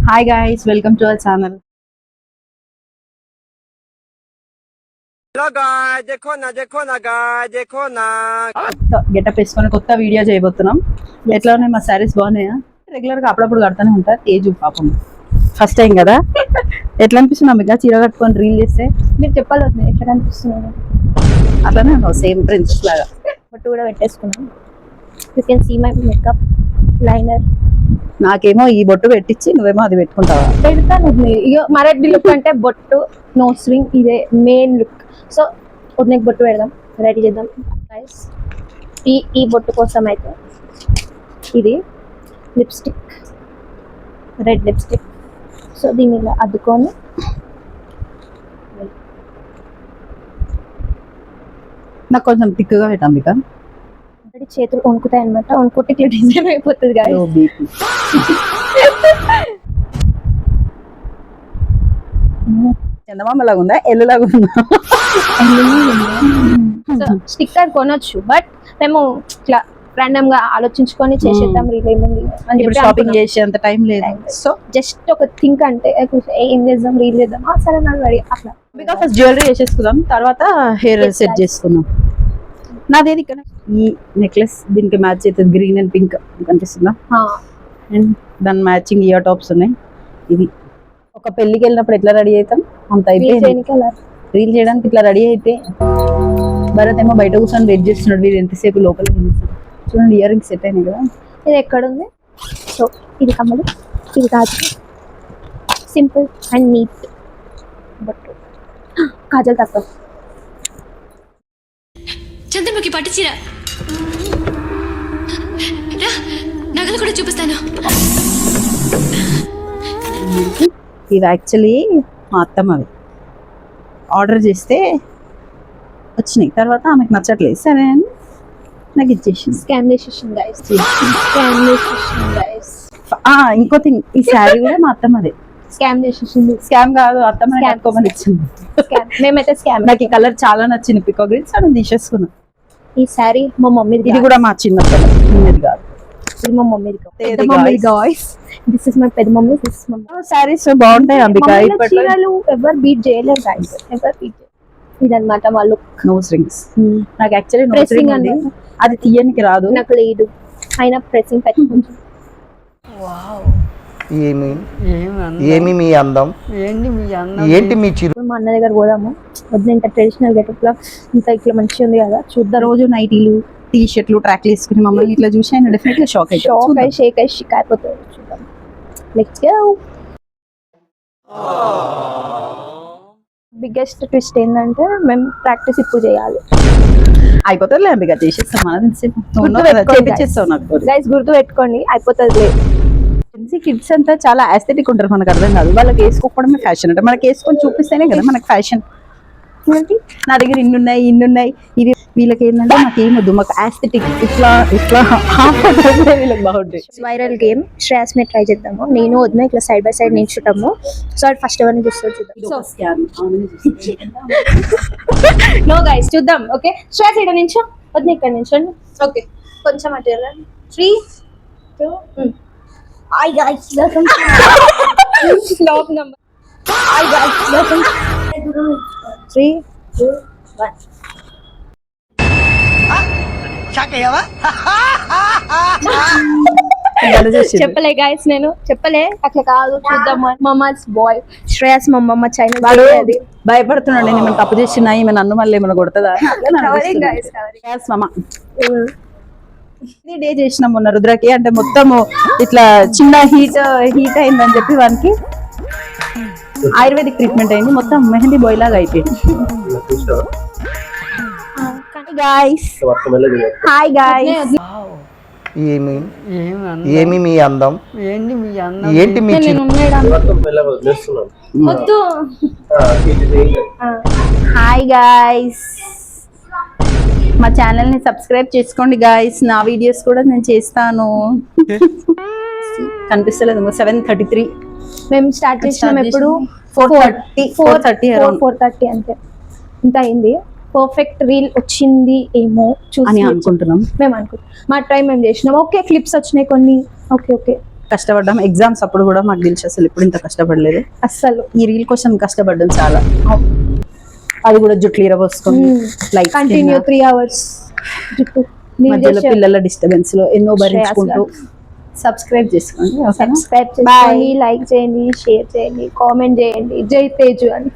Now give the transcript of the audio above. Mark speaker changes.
Speaker 1: Hi guys, welcome to our channel.
Speaker 2: Hello guys, देखो ना guys, देखो ना.
Speaker 1: గెటప్ వేసుకొని కొత్త వీడియో చేయబోతున్నాం. ఎట్లా ఉన్నాయి మా శారీస్? బాగున్నాయా? రెగ్యులర్ గా అప్పుడప్పుడు కడతానే ఉంటారు. తేజు పాపం ఫస్ట్ టైం కదా, ఎట్లా అనిపిస్తుంది మీకు చీర కట్టుకొని రీల్ చేస్తే?
Speaker 3: మీరు చెప్పాలి ఎట్లా కనిపిస్తున్నాను.
Speaker 1: అట్లానే ఉన్నావు, సేమ్ ప్రిన్స్ లాగా.
Speaker 3: బొట్టు కూడా పెట్టేసుకున్నాను. You can see my makeup liner.
Speaker 1: నాకేమో ఈ బొట్టు పెట్టించి నువ్వేమో అది పెట్టుకుంటావా?
Speaker 3: పెడతాను. ఇక మరడ్డి లుక్ అంటే బొట్టు, నోస్ రింగ్, ఇదే మెయిన్ లుక్. సో వదినకి బొట్టు పెడదాం, రెడీ చేద్దాం గైస్. ఈ బొట్టు కోసం అయితే ఇది లిప్స్టిక్, రెడ్ లిప్స్టిక్. సో దీన్ని ఇలా అద్దుకొని
Speaker 1: నాకు కొంచెం థిక్గా పెట్టాం ఇక.
Speaker 3: చేతులు వణుకుతాయి అనమాట. వణుకుంటే ఇట్లా డిజైన్ అయిపోతుంది కదా.
Speaker 1: చందమామ లాగా ఉందా, ఎల్లు లాగా ఉందా?
Speaker 3: సో స్టిక్కర్ కొనొచ్చు, బట్ మేము ఇట్లా ర్యాండమ్ గా ఆలోచించుకొని చేసేద్దాం. రీల్ ఏముంది అని చెప్పి
Speaker 1: షాపింగ్ చేసే అంత టైం లేదు.
Speaker 3: సో జస్ట్ ఒక థింక్ అంటే ఏం చేద్దాం, రీల్ చేద్దాం, సరే నాకు రెడీ అట్లా.
Speaker 1: బికాస్ ఫస్ట్ జ్యువెలరీ వేసేసుకుందాం, తర్వాత హెయిర్ సెట్ చేసుకుందాం. నాదేది ఇక్కడ ఈ నెక్లెస్, దీనికి మ్యాచ్ అవుతుంది. గ్రీన్ అండ్ పింక్ కనిపిస్తుందా? అండ్ దాని మ్యాచింగ్ ఇయర్ టాప్స్ ఉన్నాయి. ఇది ఒక పెళ్ళికి వెళ్ళినప్పుడు ఎట్లా రెడీ అవుతాం అంత అయిపోయింది. రీల్ చేయడానికి ఇట్లా రెడీ అయితే భరత్ ఏమో బయట కూర్చొని వెయిట్ చేస్తున్నాడు. వీరు ఎంతసేపు లోపలికి చూడండి. ఇయర్ రింగ్స్ సెట్ అయినాయి కదా.
Speaker 3: ఇది ఎక్కడ ఉంది? సో ఇది కమ్మలు, ఇది కాజు, simple and neat. But kajal తక్కువ.
Speaker 4: చంద్రముఖి పట్టు చీర నగలు కూడా చూపిస్తాను.
Speaker 1: ఇది యాక్చువల్లీ మా అత్తమ్మవి ఆర్డర్ చేస్తే వచ్చినాయి. తర్వాత ఆమెకు నచ్చట్లేదు, సరే అని నాకు ఇచ్చేసింది.
Speaker 3: స్కామ్ చేసేసింది గైస్, స్కామ్ చేసేసింది గైస్.
Speaker 1: ఇంకో థింగ్, ఈ శారీ కూడా మా అత్తమ్మదే.
Speaker 3: స్కామ్ చేసేసింది.
Speaker 1: స్కామ్ కాదు, అత్తమ్మ కట్టుకోమని ఇచ్చింది.
Speaker 3: మేమైతే స్కామ్.
Speaker 1: నాకు ఈ కలర్ చాలా నచ్చింది, పికాక్ గ్రీన్. సడన్ తీసేసుకున్నా.
Speaker 3: ఈ శారీ మా మమ్మీ.
Speaker 1: ఇది కూడా మా చిన్న కలర్ కాదు,
Speaker 3: ఇది మా మమ్మీది. గాయ్స్, దిస్ ఇస్ మై పెద్ద mummy. This is mummy.
Speaker 1: Saris బాగుంటాయి అంబిక.
Speaker 3: చీరలు ఎవరు బీట్ చేయలేరు గైస్, ఎవరు బీట్ చేయలేరు. ఇదన్నమాట మా లుక్.
Speaker 1: Nose rings. నాకు యాక్చువల్లీ నోస్ రింగ్ ఉంది, అది తీయనికి రాదు.
Speaker 3: నాకు లేదు, అయినా ప్రెసింగ్ పెట్టుకుంటా.
Speaker 2: ఏమి మీ అందం, ఏంటి మీ చిరు.
Speaker 3: మా అన్న దగ్గర పోదాము. వద్దు, ఇంత ట్రెడిషనల్ గెటప్ లో ఇంత ఇట్లా మంచిగా ఉంది కదా.
Speaker 1: చూద్దాం. రోజు నైటీలు, టీ షర్ట్లు, ట్రాక్లు వేసుకుని మమ్మల్ని ఇట్లా చూసి ఆయన డెఫినెట్ గా షాక్
Speaker 3: అయి షేక్ అయి షిక్ అయిపోతుంది. చూద్దాం. Let's go. బిగ్గెస్ట్ ట్విస్ట్ ఏంటంటే మేము ప్రాక్టీస్ ఇప్పుడు చేయాలి.
Speaker 1: అయిపోతుంది అంబిక, చేసేస్తాం.
Speaker 3: గైస్ గుర్తు పెట్టుకోండి, అయిపోతుంది.
Speaker 1: కిడ్స్ అంతా చాలా ఆస్థెటిక్ ఉంటారు, మనకు అర్థం కాదు. వాళ్ళకి వేసుకోవడమే ఫ్యాషన్ అంటే మనకి వేసుకొని చూపిస్తేనే కదా మనకి ఫ్యాషన్. నా దగ్గర ఇన్నున్నాయి ఇవి. వీళ్ళకి ఏంటంటే మాకు ఏమొద్దు, మాకు ఆస్థెటిక్ ఇట్లా ఇట్లా వీళ్ళకి బాగుంటాయి.
Speaker 3: వైరల్ గేమ్ శ్రేయస్ మీద ట్రై చేద్దాము. నేను వద్దు ఇట్లా సైడ్ బై సైడ్ నిల్చుంటాము. సో అది ఫస్ట్ ఎవరిని చూస్తారు చూద్దాం. నో గైస్, చూద్దాం. ఓకే, శ్రేయస్ ఇక్కడ నిల్చో, వద్దు ఇక్కడ నిల్చోండి. ఓకే, కొంచెం అటు 3, 2. Hi guys, welcome to vlog number. Hi guys, welcome to 3, 2, 1. చెప్పలే గైస్, నేను చెప్పలే అట్లా కాదు. చూద్దాం. మమ్మస్ బాయ్ శ్రేయస్ మా మమ్మ చైనా. అది
Speaker 1: భయపడుతున్నాడు, నేను తప్పు చేసినా ఈమె నన్ను మళ్ళీ ఏమైనా కొడుతుందా. డే చేసినాం మొన్న రుద్రకి. అంటే మొత్తము ఇట్లా చిన్న హీట్ అయిందని చెప్పి వానికి ఆయుర్వేదిక్ ట్రీట్మెంట్ అయింది. మొత్తం మెహందీ బాయ్ లాగా అయిపోయింది. Hi guys.
Speaker 2: ఏమి మీ అందం, ఏంటి మీ చిరు.
Speaker 1: హాయ్ గైస్, మా ఛానల్ ని సబ్స్క్రైబ్ చేసుకోండి గైస్. నా వీడియోస్ కూడా నేను చేస్తాను. కనిపిస్తలేదు. 7:33
Speaker 3: మేము స్టార్ట్ చేసినాం. ఎప్పుడు
Speaker 1: 4:30
Speaker 3: అంతే. ఇంత అయింది. పర్ఫెక్ట్ రీల్ వచ్చింది ఏమో
Speaker 1: అని అనుకుంటున్నాం.
Speaker 3: మేము అనుకుంటున్నాం. మా ట్రై మేము చేసినాం. ఓకే, క్లిప్స్ వచ్చినాయి కొన్ని. ఓకే
Speaker 1: కష్టపడ్డాం ఎగ్జామ్స్ అప్పుడు కూడా మాకు తెలిసి అసలు ఇప్పుడు ఇంత కష్టపడలేదు.
Speaker 3: అస్సలు
Speaker 1: ఈ రీల్ కోసం కష్టపడ్డాం చాలా. అది కూడా జుట్లు ఇరవోసుకొని లైట్
Speaker 3: కంటిన్యూ 3 hours జుట్టు
Speaker 1: మధ్యలో పిల్లల డిస్టర్బెన్స్ లో ఎన్నో భరించుకుంటూ. సబ్స్క్రైబ్ చేసుకోండి.
Speaker 3: సబ్స్క్రైబ్ చేసుకోండి, లైక్ చేయండి, షేర్ చేయండి, కామెంట్ చేయండి. జై తేజు అని